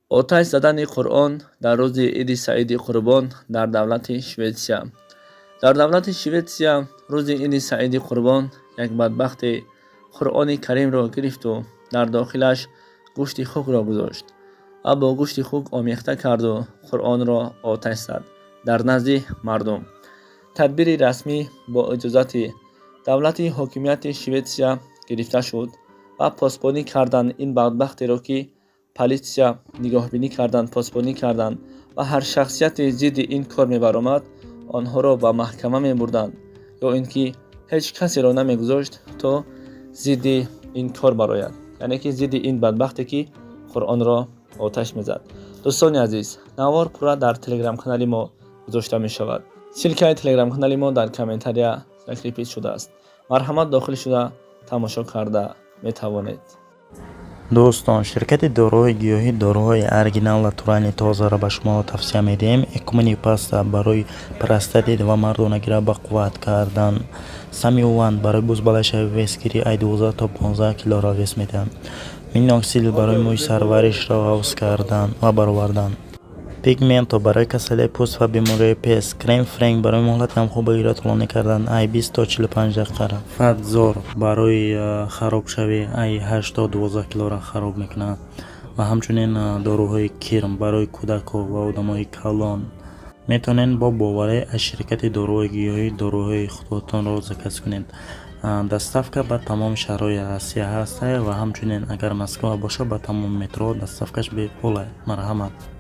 оташ задани Қуръон дар рӯзи Иди Саиди Қурбон дар давлати Шветсия. Дар давлати Шветсия рӯзи Иди Саиди Қурбон як бадбахте Қуръони Каримро гирифту дар дохилаш гӯшти хугро гузошт ва бо гӯшти хуг омехта карду Қуръонро оташ зад дар назди мардум. Тадбири расмӣ бо иҷозати давлати ҳокимияти Шветсия гирифта шуд ва посбонӣ карданд ин бадбахтеро, ки полисия нигоҳбинӣ карданд, посбонӣ карданд ва ҳар шахсияте зидди ин кор мебаромад, онҳоро ба маҳкама мебурданд ё ин ки ҳеҷ касеро намегузошт то зидди ин кор барояд, яъне ки зидди ин бадбахте, ки Қуръонро оташ мезад. Дӯстони азиз, навор пурра дар телеграм-канали мо гузошта мешавад. Силкаи телеграм-канали мо дар комментария закрепид шудааст. Марҳамат, дохил шуда тамошо карда метавонед. дӯстон, ширкати дороҳои гиёҳӣ дороҳои оригинал ва турани тозаро ба шумо тавсия медиҳем. Экумени паста барои простатит ва мардонагиро ба қувват кардан. Самиуван барои бузбалашави весгирӣ ай 12 то 15 килоро вес медиҳад. Миноксидил барои мӯи сарваришро ҳафз кардан ва баровардан. Пигменто барои касалии пӯст ва бемории пес. Крем френк барои муҳлати хамхӯбагиро тӯлонӣ кардан ай 20 то 45 дақиқа. Фатзор барои харобшавӣ ай 8 то 12 килоро хароб мекунад. ва ҳамчунин доруҳои кирм барои кӯдакҳо ва одамои калон. метавонед бо боварӣ аз ширкати дороҳои гиёҳӣ дороҳои худотонро заказ кунед. доставка ба тамоми шаҳрҳои Россия ҳаст ва ҳамчунин агар Москва бошад ба тамоми метро доставкаш бепола. Марҳамат.